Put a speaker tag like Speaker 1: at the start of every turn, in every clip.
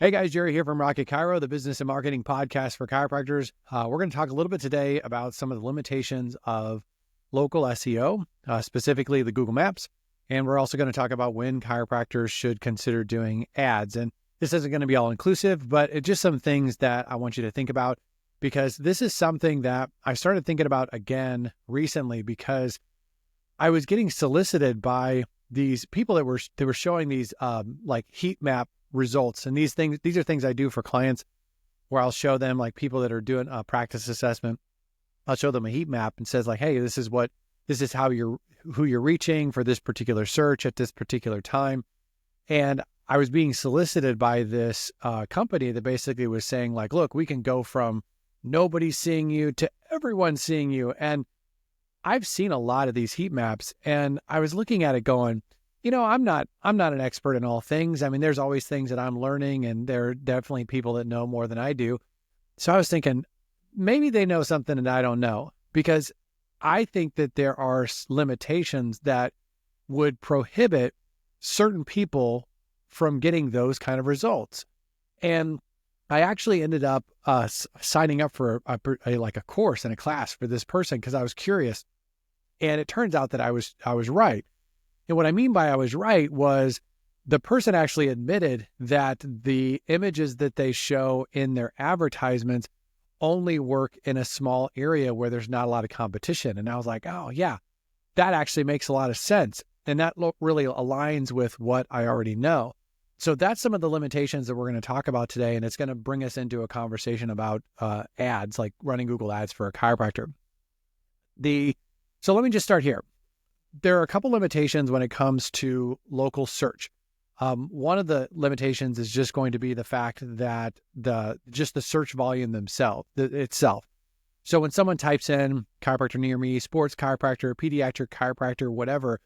Speaker 1: Hey guys, Jerry here from Rocket Chiro, the business and marketing podcast for chiropractors. We're going to talk a little bit today about some of the limitations of local SEO, specifically the Google Maps. And we're also going to talk about when chiropractors should consider doing ads. And this isn't going to be all inclusive, but it's just some things that I want you to think about, because this is something that I started thinking about again recently, because I was getting solicited by these people that were showing these like heat map results. And these are things I do for clients, where I'll show them, like people that are doing a practice assessment, I'll show them a heat map and says like, hey, this is who you're reaching for this particular search at this particular time. And I was being solicited by this company that basically was saying like, look, we can go from nobody seeing you to everyone seeing you. And I've seen a lot of these heat maps, and I was looking at it going, I'm not an expert in all things. I mean, there's always things that I'm learning, and there are definitely people that know more than I do. So I was thinking, maybe they know something that I don't know, because I think that there are limitations that would prohibit certain people from getting those kind of results. And I actually ended up signing up for a course and a class for this person, because I was curious. And it turns out that I was right. And what I mean by I was right was the person actually admitted that the images that they show in their advertisements only work in a small area where there's not a lot of competition. And I was like, oh yeah, that actually makes a lot of sense. And that really aligns with what I already know. So that's some of the limitations that we're going to talk about today. And it's going to bring us into a conversation about ads, like running Google ads for a chiropractor. So let me just start here. There are a couple limitations when it comes to local search. One of the limitations is just going to be the fact that the search volume itself. So when someone types in chiropractor near me, sports chiropractor, pediatric chiropractor, whatever,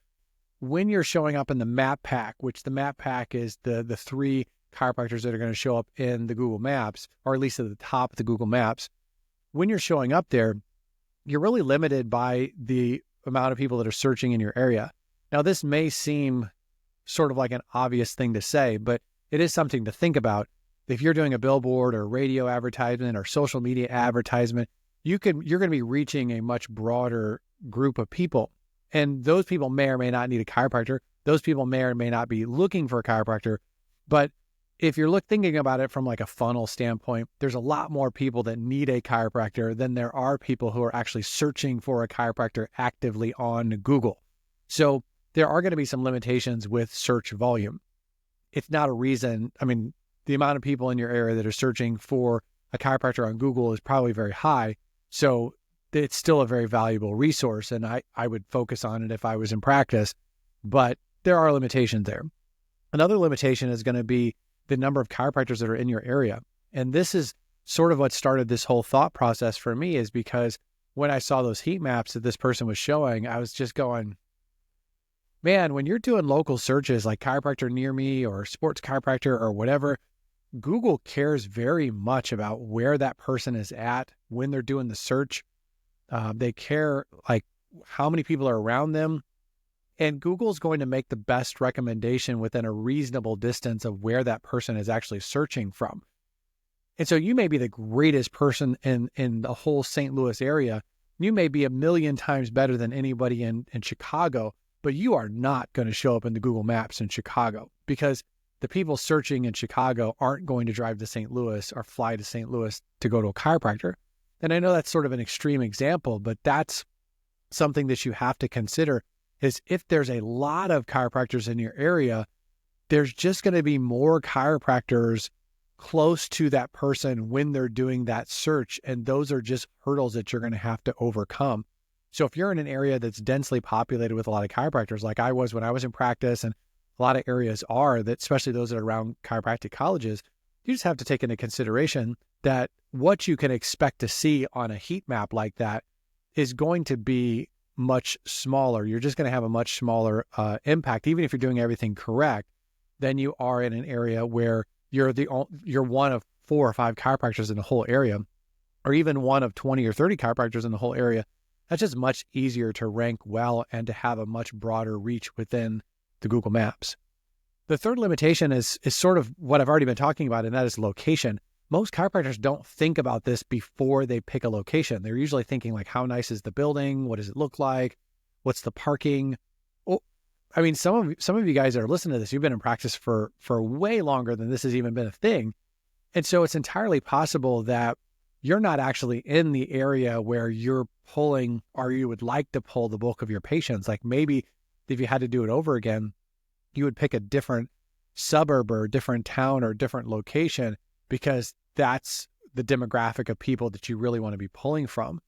Speaker 1: when you're showing up in the map pack, which the map pack is the three chiropractors that are going to show up in the Google Maps, or at least at the top of the Google Maps, when you're showing up there, you're really limited by the amount of people that are searching in your area. Now, this may seem sort of like an obvious thing to say, but it is something to think about. If you're doing a billboard or radio advertisement or social media advertisement, you're going to be reaching a much broader group of people. And those people may or may not need a chiropractor. Those people may or may not be looking for a chiropractor. But if you're thinking about it from like a funnel standpoint, there's a lot more people that need a chiropractor than there are people who are actually searching for a chiropractor actively on Google. So there are going to be some limitations with search volume. It's not a reason. I mean, the amount of people in your area that are searching for a chiropractor on Google is probably very high. So it's still a very valuable resource, and I would focus on it if I was in practice, but there are limitations there. Another limitation is going to be the number of chiropractors that are in your area. And this is sort of what started this whole thought process for me, is because when I saw those heat maps that this person was showing, I was just going, man, when you're doing local searches like chiropractor near me or sports chiropractor or whatever, Google cares very much about where that person is at when they're doing the search. They care like how many people are around them. And Google's going to make the best recommendation within a reasonable distance of where that person is actually searching from. And so you may be the greatest person in the whole St. Louis area. You may be 1,000,000 times better than anybody in Chicago, but you are not going to show up in the Google Maps in Chicago, because the people searching in Chicago aren't going to drive to St. Louis or fly to St. Louis to go to a chiropractor. And I know that's sort of an extreme example, but that's something that you have to consider, is if there's a lot of chiropractors in your area, there's just going to be more chiropractors close to that person when they're doing that search. And those are just hurdles that you're going to have to overcome. So if you're in an area that's densely populated with a lot of chiropractors, like I was when I was in practice, and a lot of areas are, that especially those that are around chiropractic colleges, you just have to take into consideration that what you can expect to see on a heat map like that is going to be much smaller. You're just going to have a much smaller impact, even if you're doing everything correct, than you are in an area where you're one of 4 or 5 chiropractors in the whole area, or even one of 20 or 30 chiropractors in the whole area. That's just much easier to rank well and to have a much broader reach within the Google Maps. The third limitation is sort of what I've already been talking about, and that is location. Most chiropractors don't think about this before they pick a location. They're usually thinking like, how nice is the building? What does it look like? What's the parking? Well, I mean, some of you guys that are listening to this, you've been in practice for way longer than this has even been a thing. And so it's entirely possible that you're not actually in the area where you're pulling, or you would like to pull, the bulk of your patients. Like maybe if you had to do it over again, you would pick a different suburb or a different town or a different location, because that's the demographic of people that you really want to be pulling from.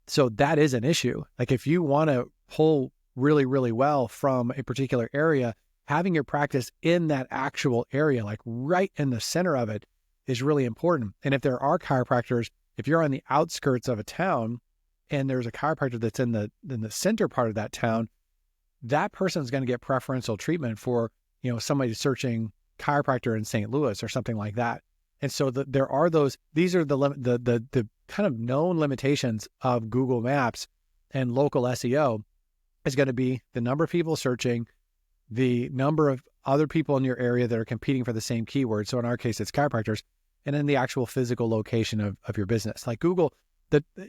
Speaker 1: So that is an issue. Like if you want to pull really, really well from a particular area, having your practice in that actual area, like right in the center of it, is really important. And if there are chiropractors, if you're on the outskirts of a town and there's a chiropractor that's in the center part of that town, that person's going to get preferential treatment for, somebody searching chiropractor in St. Louis or something like that. And so there are these are the kind of known limitations of Google Maps and local SEO is going to be the number of people searching, the number of other people in your area that are competing for the same keyword. So in our case, it's chiropractors, and then the actual physical location of your business. Like Google,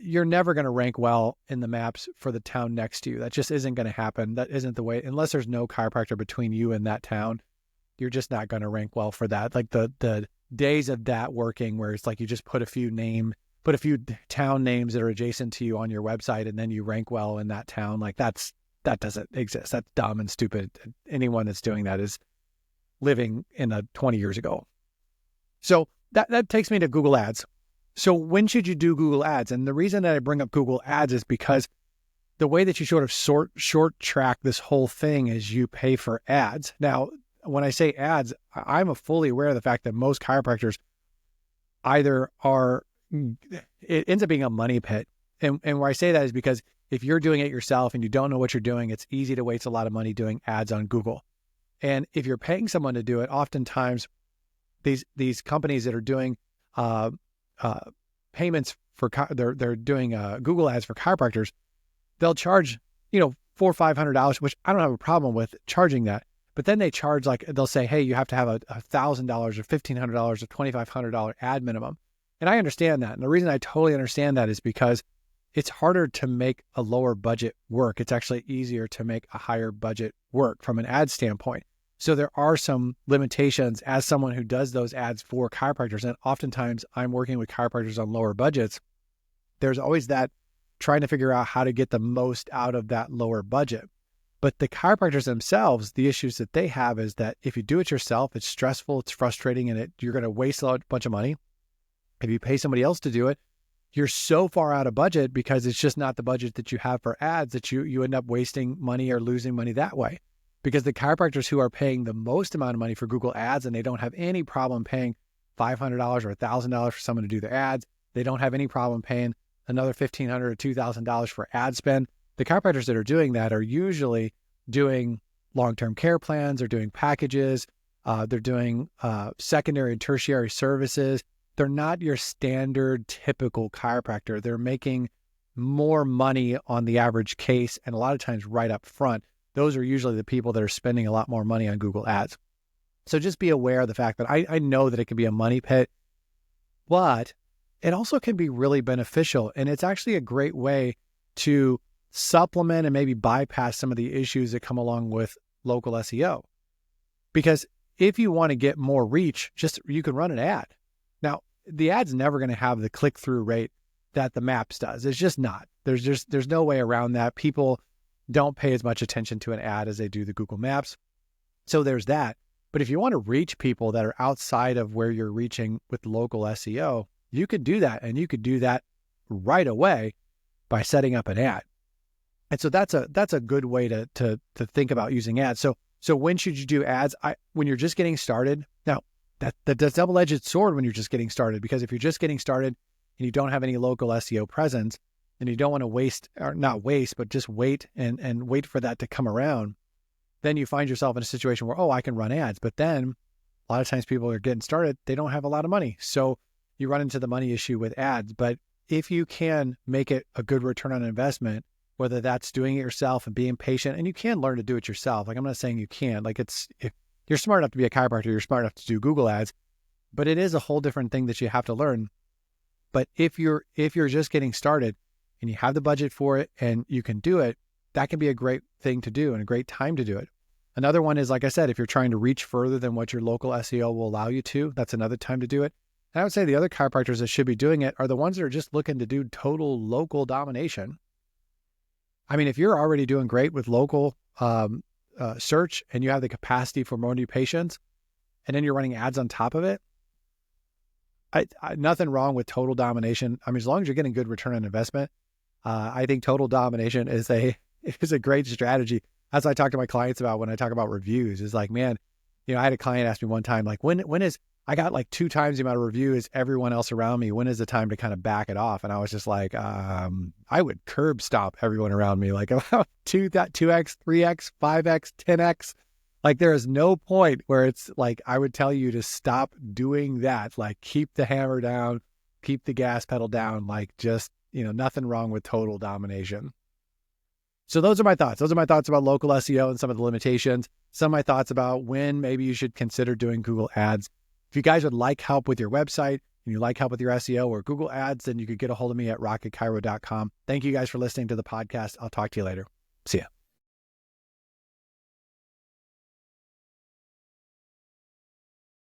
Speaker 1: you're never going to rank well in the maps for the town next to you. That just isn't going to happen. That isn't the way, unless there's no chiropractor between you and that town, you're just not going to rank well for that. Like the days of that working where it's like you just put a few town names that are adjacent to you on your website and then you rank well in that town. Like that doesn't exist. That's dumb and stupid. Anyone that's doing that is living in 20 years ago. So that takes me to Google Ads. So when should you do Google Ads? And the reason that I bring up Google Ads is because the way that you sort of short track this whole thing is you pay for ads. Now, when I say ads, I'm fully aware of the fact that most chiropractors it ends up being a money pit. And where I say that is because if you're doing it yourself and you don't know what you're doing, it's easy to waste a lot of money doing ads on Google. And if you're paying someone to do it, oftentimes these companies that are doing payments for they're doing Google Ads for chiropractors, they'll charge $400 or $500, which I don't have a problem with charging that. But then they charge, like they'll say, hey, you have to have $1,000 or $1,500 or $2,500 ad minimum. And I understand that. And the reason I totally understand that is because it's harder to make a lower budget work. It's actually easier to make a higher budget work from an ad standpoint. So there are some limitations as someone who does those ads for chiropractors. And oftentimes I'm working with chiropractors on lower budgets. There's always that trying to figure out how to get the most out of that lower budget. But the chiropractors themselves, the issues that they have is that if you do it yourself, it's stressful, it's frustrating, and you're going to waste a bunch of money. If you pay somebody else to do it, you're so far out of budget because it's just not the budget that you have for ads that you end up wasting money or losing money that way. Because the chiropractors who are paying the most amount of money for Google Ads, and they don't have any problem paying $500 or $1,000 for someone to do their ads, they don't have any problem paying another $1,500 or $2,000 for ad spend. The chiropractors that are doing that are usually doing long-term care plans, or doing packages, they're doing secondary and tertiary services. They're not your standard typical chiropractor. They're making more money on the average case, and a lot of times right up front. Those are usually the people that are spending a lot more money on Google Ads. So just be aware of the fact that I know that it can be a money pit, but it also can be really beneficial. And it's actually a great way to supplement and maybe bypass some of the issues that come along with local SEO. Because if you want to get more reach, you can run an ad. Now, the ad's never going to have the click-through rate that the Maps does. It's just not. There's no way around that. People don't pay as much attention to an ad as they do the Google Maps. So there's that. But if you want to reach people that are outside of where you're reaching with local SEO, you could do that. And you could do that right away by setting up an ad. And so that's a good way to think about using ads. So when should you do ads? When you're just getting started. Now, that's a double-edged sword when you're just getting started, because if you're just getting started and you don't have any local SEO presence, and you don't want to just wait and wait for that to come around, then you find yourself in a situation where, I can run ads. But then a lot of times people are getting started, they don't have a lot of money. So you run into the money issue with ads. But if you can make it a good return on investment, whether that's doing it yourself and being patient, and you can learn to do it yourself. Like, I'm not saying you can't, like you're smart enough to be a chiropractor, you're smart enough to do Google ads, but it is a whole different thing that you have to learn. But if you're just getting started and you have the budget for it and you can do it, that can be a great thing to do and a great time to do it. Another one is, like I said, if you're trying to reach further than what your local SEO will allow you to, that's another time to do it. And I would say the other chiropractors that should be doing it are the ones that are just looking to do total local domination. I mean, if you're already doing great with local search and you have the capacity for more new patients, and then you're running ads on top of it, nothing wrong with total domination. I mean, as long as you're getting good return on investment, I think total domination is a great strategy. As I talk to my clients about when I talk about reviews, is like, man, I had a client ask me one time, like, when is I got like 2 times the amount of review as everyone else around me. When is the time to kind of back it off? And I was just like, I would curb stomp everyone around me, like about 2x, 3x, 5x, 10x. Like there is no point where it's like, I would tell you to stop doing that. Like keep the hammer down, keep the gas pedal down, like just, nothing wrong with total domination. So those are my thoughts. Those are my thoughts about local SEO and some of the limitations. Some of my thoughts about when maybe you should consider doing Google ads. If you guys would like help with your website and you like help with your SEO or Google ads, then you could get a hold of me at rocketchiro.com. Thank you guys for listening to the podcast. I'll talk to you later. See ya.